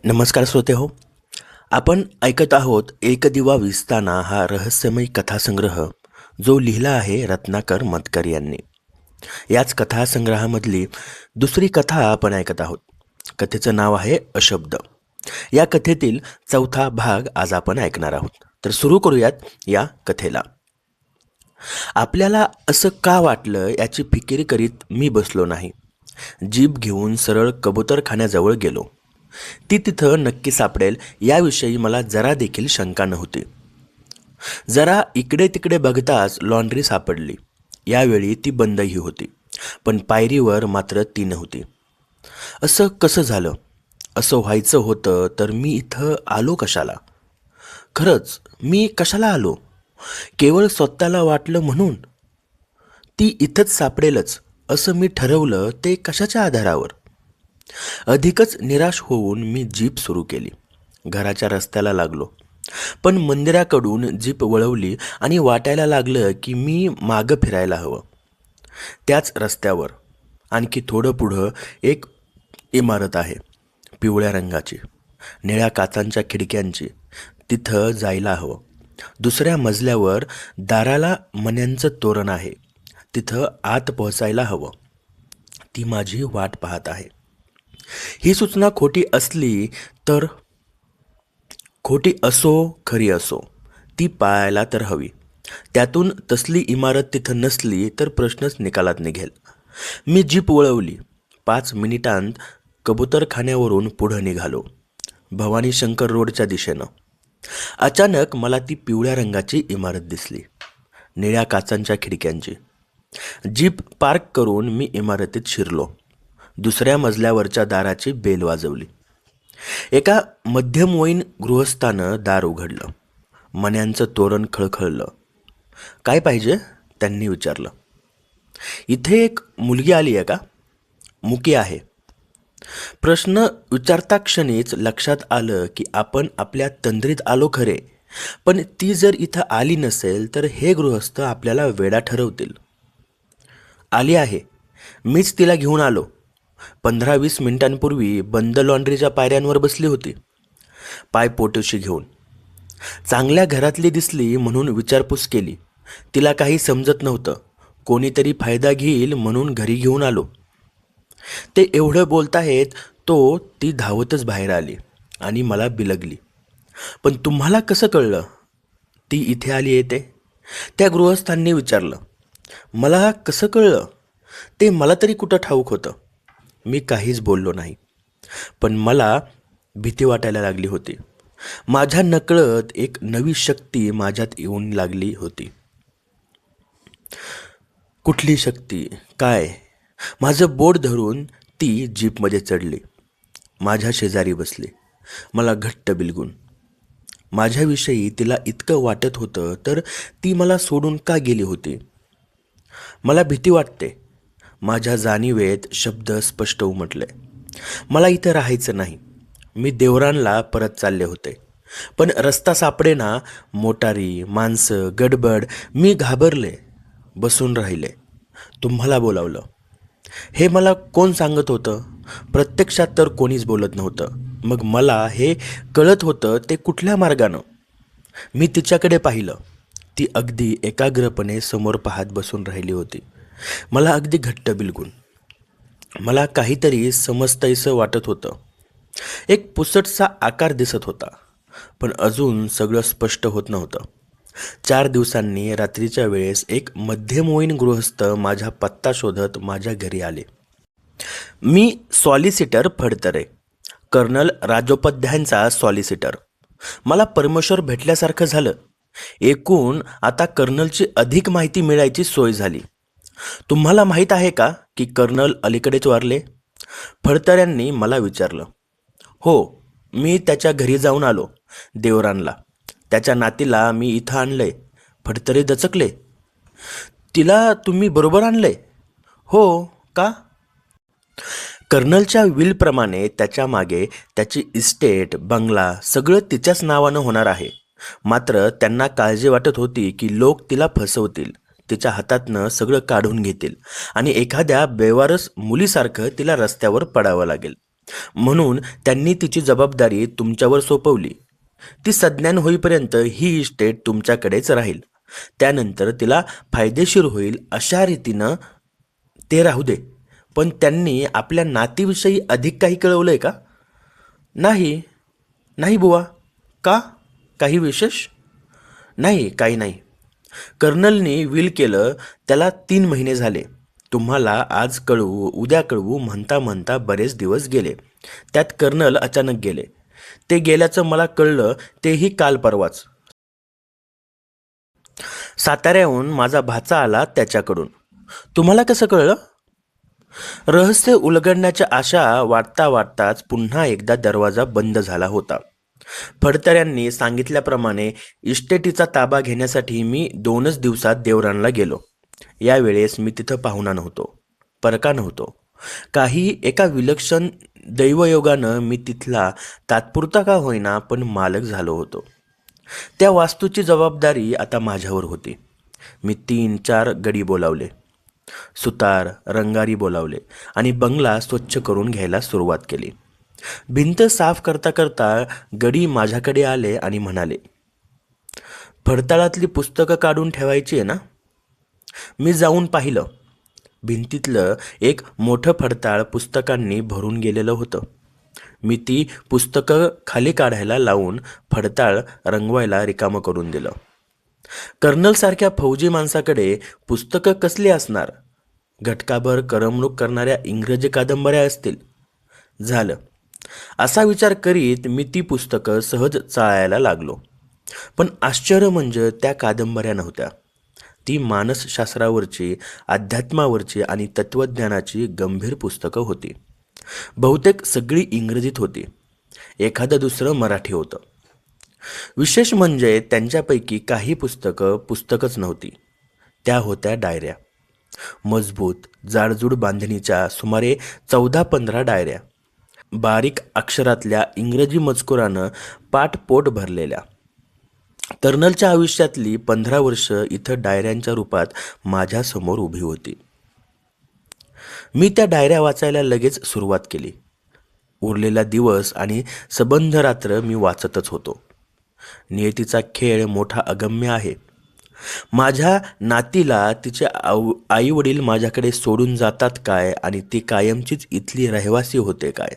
नमस्कार श्रोते हो. आपण ऐकत आहोत एक दिवा विझताना हा रहस्यमय कथासंग्रह जो लिहिला आहे रत्नाकर मतकर यांनी. याच कथासंग्रहामधली दुसरी कथा आपण ऐकत आहोत. कथेचं नाव आहे अशब्द. या कथेतील चौथा भाग आज आपण ऐकणार आहोत. तर सुरू करूयात या कथेला. आपल्याला असं का वाटलं याची फिकीर करीत मी बसलो नाही. जीभ घेऊन सरळ कबूतरखान्याजवळ गेलो. ती तिथं नक्की सापडेल याविषयी मला जरा देखील शंका नव्हती. जरा इकडे तिकडे बघताच लॉन्ड्री सापडली. यावेळी ती बंदही होती, पण पायरीवर मात्र ती नव्हती. असं कसं झालं? असं व्हायचं होतं तर मी इथं आलो कशाला? खरंच मी कशाला आलो? केवळ स्वतःला वाटलं म्हणून? ती इथंच सापडेलच असं मी ठरवलं ते कशाच्या आधारावर? अधिकच निराश होऊन मी जीप सुरू केली. घराच्या रस्त्याला लागलो, पण मंदिराकडून जीप वळवली आणि वाटायला लागलं की मी मागं फिरायला हवं. त्याच रस्त्यावर आणखी थोडं पुढं एक इमारत आहे, पिवळ्या रंगाची, निळ्या काचांच्या खिडक्यांची. तिथं जायला हवं. दुसऱ्या मजल्यावर दाराला मण्यांचं तोरण आहे. तिथं आत पोहोचायला हवं. ती माझी वाट पाहत आहे. ही सूचना खोटी असली तर खोटी असो खरी असो, ती पाळायला तर हवी. त्यातून तसली इमारत तिथं नसली तर प्रश्नच निकालात निघेल. मी जीप वळवली. 5 मिनिटांत कबूतरखान्यावरून पुढं निघालो, भवानी शंकर रोडच्या दिशेनं. अचानक मला ती पिवळ्या रंगाची इमारत दिसली, निळ्या काचांच्या खिडक्यांची. जीप पार्क करून मी इमारतीत शिरलो. दुसऱ्या मजल्यावरच्या दाराची बेल वाजवली. एका मध्यमवयीन गृहस्थानं दार उघडलं. मण्यांचं तोरण खळखळलं. काय पाहिजे? त्यांनी विचारलं. इथे एक मुलगी आली आहे का? मुकी आहे. प्रश्न विचारता क्षणीच लक्षात आलं की आपण आपल्या तंद्रीत आलो खरे, पण ती जर इथं आली नसेल तर हे गृहस्थ आपल्याला वेडा ठरवतील. आली आहे. मीच तिला घेऊन आलो. 15-20 मिनिटांपूर्वी बंद लॉन्ड्रीच्या पायऱ्यांवर बसली होती, पाय पोटोशी घेऊन. चांगल्या घरातली दिसली म्हणून विचारपूस केली. तिला काही समजत नव्हतं. कोणीतरी फायदा घेईल म्हणून घरी घेऊन आलो. ते एवढं बोलताहेत ती धावतच बाहेर आली आणि मला बिलगली. पण तुम्हाला कसं कळलं ती इथे आली येते? त्या गृहस्थांनी विचारलं. मला कसं कळलं ते मला तरी कुठं ठाऊक होतं. मी काहीच बोललो नाही, पण मला भीती वाटायला लागली होती. माझ्या नकळत एक नवी शक्ती माझ्यात येऊन लागली होती. कुठली शक्ती? काय? माझं बोट धरून ती जीपमध्ये चढली. माझ्या शेजारी बसली, मला घट्ट बिलगून. माझ्याविषयी तिला इतकं वाटत होतं तर ती मला सोडून का गेली होती? मला भीती वाटते. माझ्या जाणीवेत शब्द स्पष्ट उमटले. मला इथं राहायचं नाही. मी देवरांना परत चालले होते, पण रस्ता सापडेना. मोटारी, माणसं, गडबड. मी घाबरले, बसून राहिले. तुम्हाला बोलावलं. हे मला कोण सांगत होतं? प्रत्यक्षात तर कोणीच बोलत नव्हतं. मग मला हे कळत होतं ते कुठल्या मार्गानं? मी तिच्याकडे पाहिलं. ती अगदी एकाग्रपणे समोर पाहत बसून राहिली होती, मला अगदी घट्ट बिलगून. मला काहीतरी समजतंयसं वाटत होतं. एक पुसटसा आकार दिसत होता, पण अजून सगळं स्पष्ट होत नव्हतं. 4 दिवसांनी रात्रीच्या वेळेस एक मध्यमवयीन गृहस्थ माझा पत्ता शोधत माझ्या घरी आले. मी सॉलिसिटर फडतरे, कर्नल राजोपाध्यायांचा सॉलिसिटर. मला परमेश्वर भेटल्यासारखं झालं. एकूण आता कर्नलची अधिक माहिती मिळायची सोय झाली. तुम्हाला माहीत आहे का की कर्नल अलीकडेच वारले? फडतऱ्यांनी मला विचारलं. हो, मी त्याच्या घरी जाऊन आलो. देवरांना, त्याच्या नातीला मी इथं आणलंय. फडतरे दचकले. तिला तुम्ही बरोबर आणलंय? हो. का? कर्नलच्या विलप्रमाणे त्याच्या मागे त्याची इस्टेट, बंगला सगळं तिच्याच नावानं होणार आहे. मात्र त्यांना काळजी वाटत होती की लोक तिला फसवतील, तिच्या हातातनं सगळं काढून घेतील आणि एखाद्या बेवारस मुलीसारखं तिला रस्त्यावर पडावं लागेल. म्हणून त्यांनी तिची जबाबदारी तुमच्यावर सोपवली. ती सज्ञान होईपर्यंत ही इस्टेट तुमच्याकडेच राहील. त्यानंतर तिला फायदेशीर होईल अशा रीतीनं ते राहू दे. पण त्यांनी आपल्या नातीविषयी अधिक काही कळवलंय का? नाही. नाही बुवा. का? काही विशेष? नाही, काही नाही. कर्नलनी विल केलं त्याला 3 महिने झाले. तुम्हाला आज कळवू उद्या कळवू म्हणता म्हणता बरेच दिवस गेले. त्यात कर्नल अचानक गेले. ते गेल्याचं मला कळलं तेही काल परवाच. साताऱ्याहून माझा भाचा आला त्याच्याकडून. तुम्हाला कसं कळलं? रहस्य उलगडण्याच्या आशा वाटता वाटताच पुन्हा एकदा दरवाजा बंद झाला होता. फडतऱ्यांनी सांगितल्याप्रमाणे इस्टेटीचा ताबा घेण्यासाठी मी 2च दिवसात देवरांना गेलो. यावेळेस मी तिथं पाहुणा नव्हतो, परका नव्हतो. काही एका विलक्षण दैवयोगानं मी तिथला तात्पुरता का होईना पण मालक झालो होतो. त्या वास्तूची जबाबदारी आता माझ्यावर होती. मी 3-4 गडी बोलावले, सुतार रंगारी बोलावले आणि बंगला स्वच्छ करून घ्यायला सुरुवात केली. भिंत साफ करता करता गडी माझ्याकडे आले आणि म्हणाले, फडताळातली पुस्तकं काढून ठेवायची आहे ना? मी जाऊन पाहिलं. भिंतीतलं एक मोठं फडताळ पुस्तकांनी भरून गेलेलं होतं. मी ती पुस्तकं खाली काढायला लावून फडताळ रंगवायला रिकामं करून दिलं. कर्नलसारख्या फौजी माणसाकडे पुस्तकं कसली असणार? घटकाभर करमणूक करणाऱ्या इंग्रजी कादंबऱ्या असतील. झालं. असा विचार करीत मी ती पुस्तकं सहज चाळायला लागलो. पण आश्चर्य म्हणजे त्या कादंबऱ्या नव्हत्या. ती मानसशास्त्रावरची, अध्यात्मावरची आणि तत्त्वज्ञानाची गंभीर पुस्तकं होती. बहुतेक सगळी इंग्रजीत होती. एखादं दुसरं मराठी होतं. विशेष म्हणजे त्यांच्यापैकी काही पुस्तकं पुस्तकच नव्हती. त्या होत्या डायऱ्या. मजबूत जाडजूड बांधणीच्या सुमारे 14-15 डायऱ्या. बारीक अक्षरातल्या इंग्रजी मजकुरानं पाठपोट भरलेल्या. कर्नलच्या आयुष्यातली 15 वर्ष इथं डायऱ्यांच्या रूपात माझ्यासमोर उभी होती. मी त्या डायऱ्या वाचायला लगेच सुरुवात केली. उरलेला दिवस आणि सबंध रात्र मी वाचतच होतो. नियतीचा खेळ मोठा अगम्य आहे. माझ्या नातीला तिचे आई वडील माझ्याकडे सोडून जातात काय आणि ती कायमचीच इथली रहिवासी होते काय?